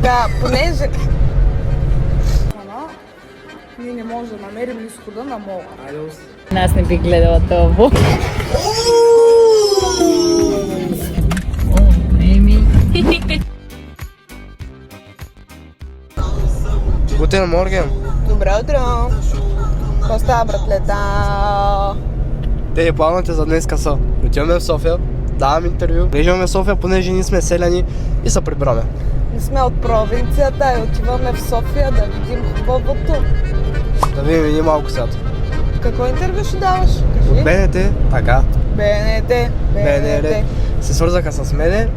Да, понеже... Ние не можем да намерим изхода на мола. Аз не бих гледала това. Guten Morgen. Добро утро! Какво става, братлета? Те плановете за днеска са: отиваме в София, даваме интервю, влежаме в София, понеже ние сме селяни и се прибираме. Не сме от провинцията и отиваме в София да видим хубавото. Да видим един малко свят. Какво интервю ще даваш? От БНТ, така. БНТ. Се свързаха с мене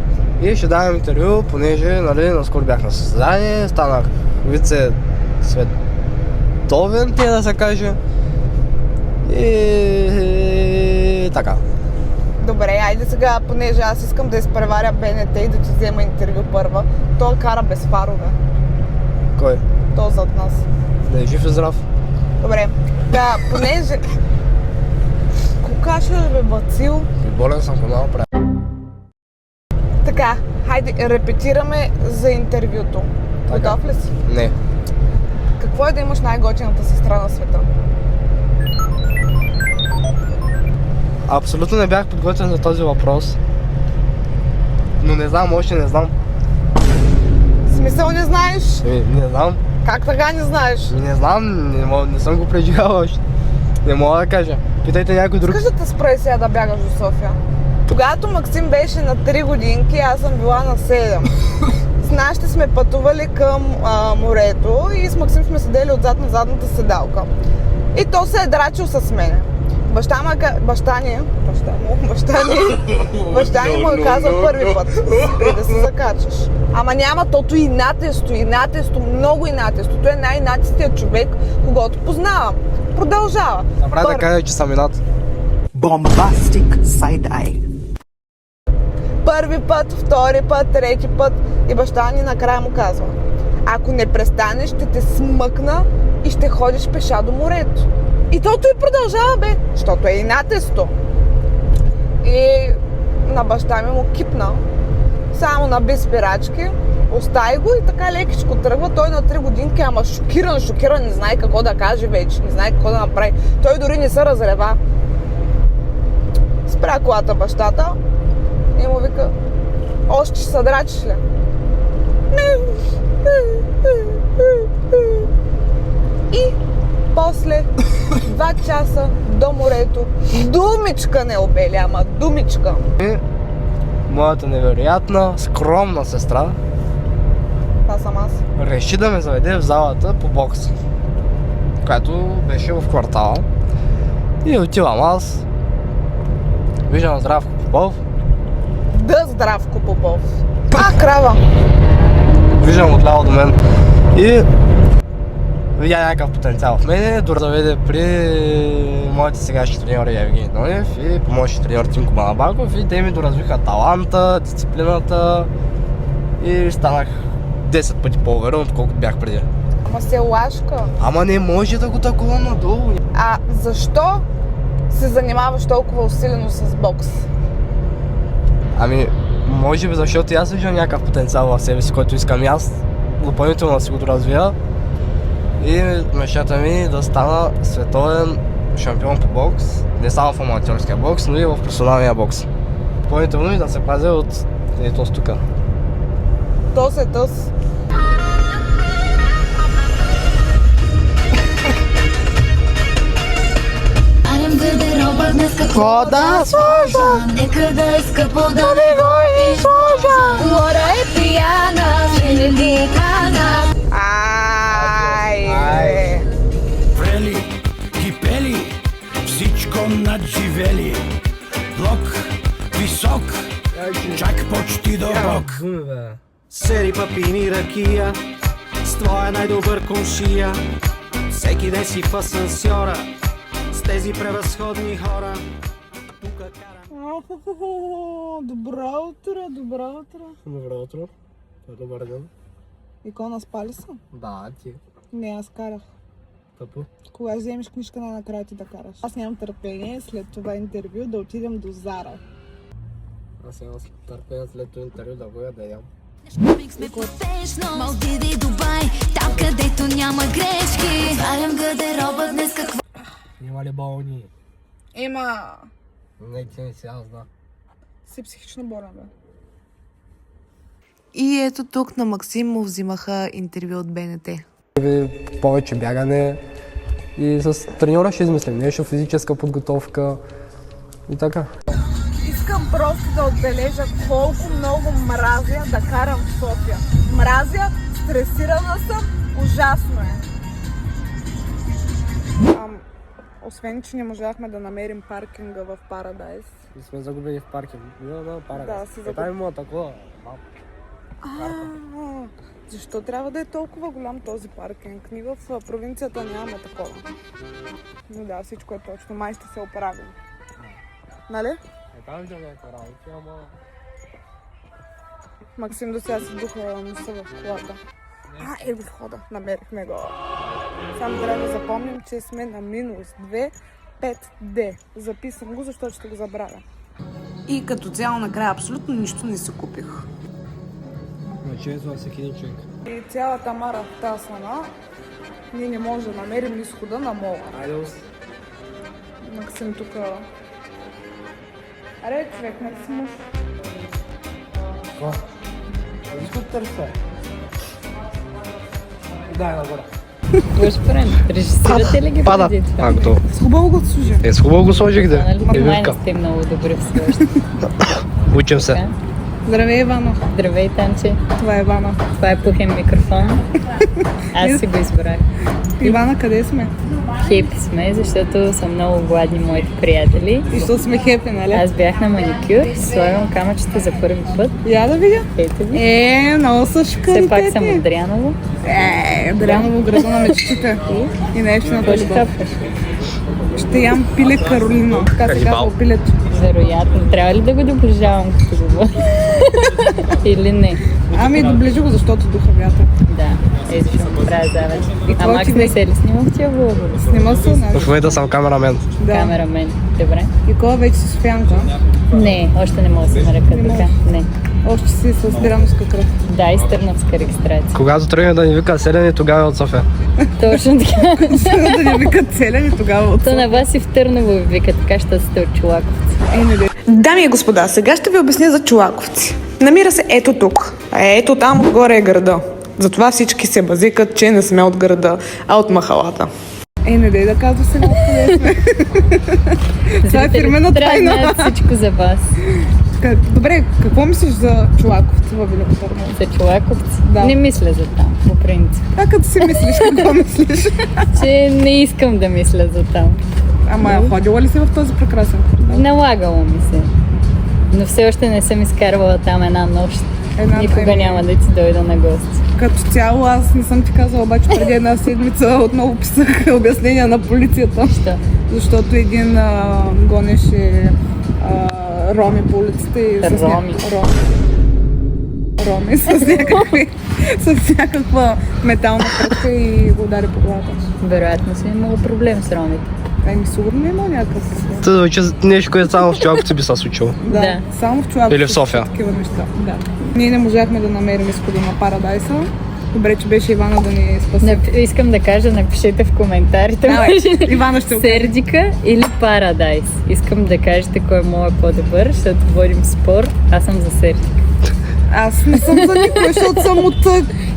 и ще давам интервю, понеже наскоро бях на състезание, станах вице-световен, да се каже. И така. Добре, айде сега, понеже аз искам да изпреваря БНТ и да ти взема интервю първа. Той кара без фарове. Кой? То зад нас. Да е жив и здрав. Добре, да, понеже... Кокаша бе, бацил. Болен съм, какво да направя? Така, хайде, репетираме за интервюто. Готов ли си? Не. Какво е да имаш най-готината сестра на света? Абсолютно не бях подготвен за този въпрос. Но не знам, още не знам. В смисъл не знаеш? Не знам. Как така не знаеш? Не знам, не съм го преживял още. Не мога да кажа. Питайте някой друг. Искаш да те спре сега да бягаш до София? Когато Максим беше на 3 годинки, аз съм била на 7. С нашите сме пътували към морето и с Максим сме седели отзад на задната седалка. И то се е драчил с мене. Баща ни му е казал първи път, преди да се закачаш. Ама няма, тото инатесто, много инатесто. Той е най-инатестият човек, когото познавам. Продължава. Направи да кажа, че съм инат. Bombastic side-eye. Първи път, втори път, трети път и баща ни накрая му казва: ако не престанеш, ще те смъкна и ще ходиш пеша до морето. И тото и продължава, бе, защото е инатесто. И на баща ми му кипна, само наби спирачки, остави го и така лекичко тръгва. Той на 3 годинки, ама шокиран, не знае какво да каже вече, не знае какво да направи. Той дори не се разрева. Спря колата бащата и му вика: още ще се драчиш ли? И после 2 часа до морето, думичка не обели, ама думичка. И моята невероятна, скромна сестра Това съм аз. реши да ме заведе в залата по бокс, която беше в квартала. И отивам аз, виждам Здравко Попов. Да, Здравко Попов. Крава! Виждам отляво до мен и видя някакъв потенциал в мене, дори заведе при моите сегашни треньори Евгений Донев и помощни треньор Тимко Балабаков и те ми доразвиха таланта, дисциплината и станах 10 пъти по-уверен, отколкото бях преди. Ама се лашка. Ама не може да го такова надолу. А защо се занимаваш толкова усилено с бокс? Ами, може би защото и аз виждам някакъв потенциал в себе си, който искам и аз допълнително да си го развия. И мечтата ми да стана световен шампион по бокс, не само в аматьорския бокс, но и в професионалния бокс. Допълнително и да се пазя от ето тук. Тос е тъс. Какво да сложа? Нека да е скъпо да не го изложа. Лора е пияна, хиляди хана. Ай, Врели и пели, всичко надживели. Блок висок, чак почти до рок. Сери папини ракия, с твоя най-добър комшия. Всеки ден си в асансьора, с тези превъзходни хора. Тука карам. Добро утро. Добро утро. Добър ден. Икона, спали са? Да, ти. Не, аз карах. Тъпо. Кога вземеш книжка, най-накрая ти да караш. Аз нямам търпение след това интервю да отидем до Зара. Аз имам търпение след това интервю да го да ям. Сме потешно, Малдиви, Дубай, там където няма грешки. Свалям гардероба днес какво. Има ли болни? Има Не, ти не си, аз да. си психично болен, бе. И ето тук на Максим му взимаха интервю от БНТ. Повече бягане и с треньора ще измислим нещо, физическа подготовка и така. Искам просто да отбележа колко много мразя да карам в София. Мразя, стресирана съм, ужасно е. Освен, че не можахме да намерим паркинга в Парадайс. И сме загубили в паркинг. Да, Парадайс. Да, си загубили. Там има такова. Защо трябва да е толкова голям този паркинг? Ние в провинцията нямаме такова. Но да, всичко е точно. Май ще се оправим. Нали? Там виждам някаква работа, ама... Максим до сега си духа носа в колата. Ево хода, намерихме го. Само трябва да запомним, че сме на минус 2, 5D. Записам го, защото ще го забравя. И като цяло накрая абсолютно нищо не си купих. Значи това всеки един човек. И цялата мара в тази страна, ние не можем да намерим изхода на мола. Айде, Максим тук... Аре, човек, не си мъж. Какво? Изход търся. Дай нагоре. Какво ще правим? Режисирате ли ги преди това? Акто. С хубаво го служи. С хубаво го сложих, да. Нали? Май не сте много добри в своеща. Учим се. Здравей, Ивана. Здравей, Танче. Това е Ивана. Това е пухен микрофон. Аз си го избрах. Ивана, къде сме? Хепи сме, защото са много гладни моите приятели. И що сме хепи, нали? Аз бях на маникюр, слагам камъчета за първи път. Я да видя. Ето ви. Много са шкарите. Все пак съм от Дряново. Дряново, града на мечтите. И нещо на Какво ще това. хапваш? Ще ям пиле Каролина. Така се казва пилето. Вероятно. Трябва ли да го доближавам, като го говоря? Или не? Ами доближи го, защото духа вятър. Да. Ето ще му правя завет. А какво Макс ти не се ли снима в тия влогове? Снима се, нали? В момента съм камерамен. Да. Камерамен. Добре. И кога вече си Софиянка? Не, още не мога да се нарека така. Не. Още си с драновска кръв. Да, и с търновска регистрация. Когато тръгне да ни вика селени, тогава е от София. Точно така. Да не викат целени тогава от То на вас и в Търново ви вика така, що сте от Чолаковци. Дами и господа, сега ще ви обясня за Чолаковци. Намира се ето тук, а ето там отгоре е града. Затова всички се базикат, че не сме от града, а от махалата. Не дай да казва сега откъде сме. Това е фирмена Трябва да тайна. знаят всичко за вас. Добре, какво мислиш за Чолаковци във Велико Търново? За Чолаковци? Да. Не мисля за там, по принцип. А като си мислиш, какво мислиш? Че не искам да мисля за там. Ама ходила ли си в този прекрасен квартал? Налагало ми се. Но все още не съм изкарвала там една нощ. Никога няма да ти дойда на гости. Като цяло аз не съм ти казала, обаче преди една седмица отново писах обяснения на полицията. Що? Защото един гонеше роми по улицата и Роми. Роми с някаква метална пръчка и го удари по главата. Вероятно си имала проблем с ромите. Ами сигурно има някакъв проблем. Това звучи нещо, което само в Чолаковци би се случило. Да. Само в Чолаковци. Или в София. Такива неща. Да. Ние не можахме да намерим изхода на Парадайса. Добре, че беше Ивана да ни спаси. Искам да кажа, напишете в коментарите. Давай, може ли Ивана ще Сердика или Парадайс. Искам да кажете кой е по-добър, защото водим спор. Аз съм за Сердика. Аз не съм за никой, защото съм от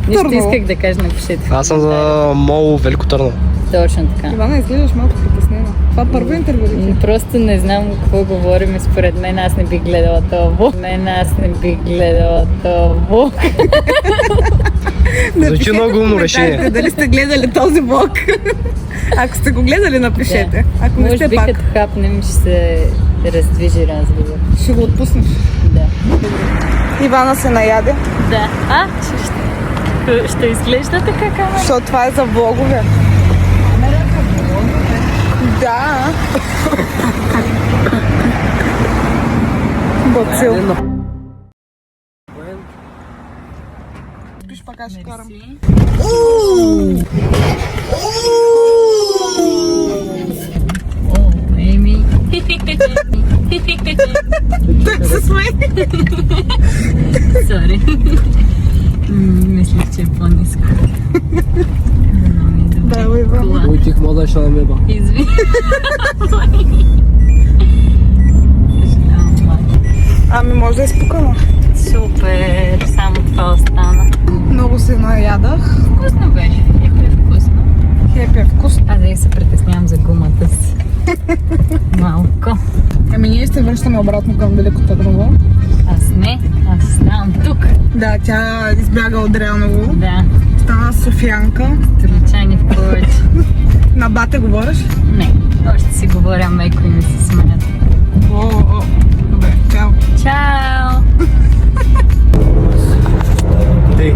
Нищо Търново. исках да кажа, напишете. Аз съм за МОЛ Велико Търново. Точно така. Ивана, изглеждаш малко притеснена. Това първо интервю ли? Просто не знам какво говорим и според мен аз не бих гледала това влог. Звучи много умно решение. Дали сте гледали този влог? Ако сте го гледали, напишете. Ако не Може сте би пак, като хапнем ще се раздвижи разговор. ще го отпуснеш. Да. Ивана се наяде, Да. Ще изглежда така камера. защото това е за влогове. Да. Бацил. Спиш, пак аз ще карам. Еми. Той се смее. Сори. Мислих, че е по-ниско. Да, Иван. Уйтих мода ще намеба. Извинявай. Ами може да е спокойно. Супер, само това остана. Много се наядах. Вкусно беше. Е вкусно. Хепи е вкусно. Аз да се притеснявам за гумата си. Малко. Ами ние се връщаме обратно към Велико Търново. Аз не, аз ставам тук. Да, тя избяга от Дряново. Да, Стана софиянка. столичани в повече. На бате говориш? Не, още си говоря меко и ми се смеят. О. Добре, чао. Чао! Ей!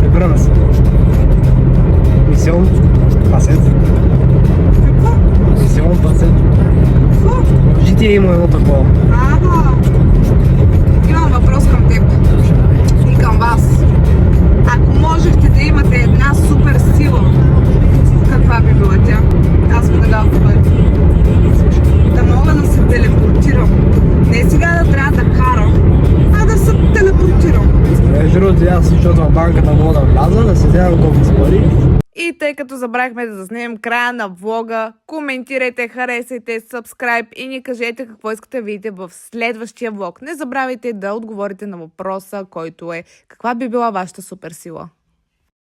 Прибрана се. Мисион пасет. Мисион пасет. В житие има едно такова. Имам въпрос към теб и към вас. Ако можехте да имате една супер сила, каква би била тя? Аз веднага отговоря. Да мога да се телепортирам. Не сега да трябва да карам, а да се телепортирам. Между другото, аз защото в банката мога да вляза, да се вземам колко с пари. И тъй като забравихме да заснемем края на влога, коментирайте, харесайте, subscribe и ни кажете какво искате да видите в следващия влог. Не забравяйте да отговорите на въпроса, който е: каква би била вашата суперсила?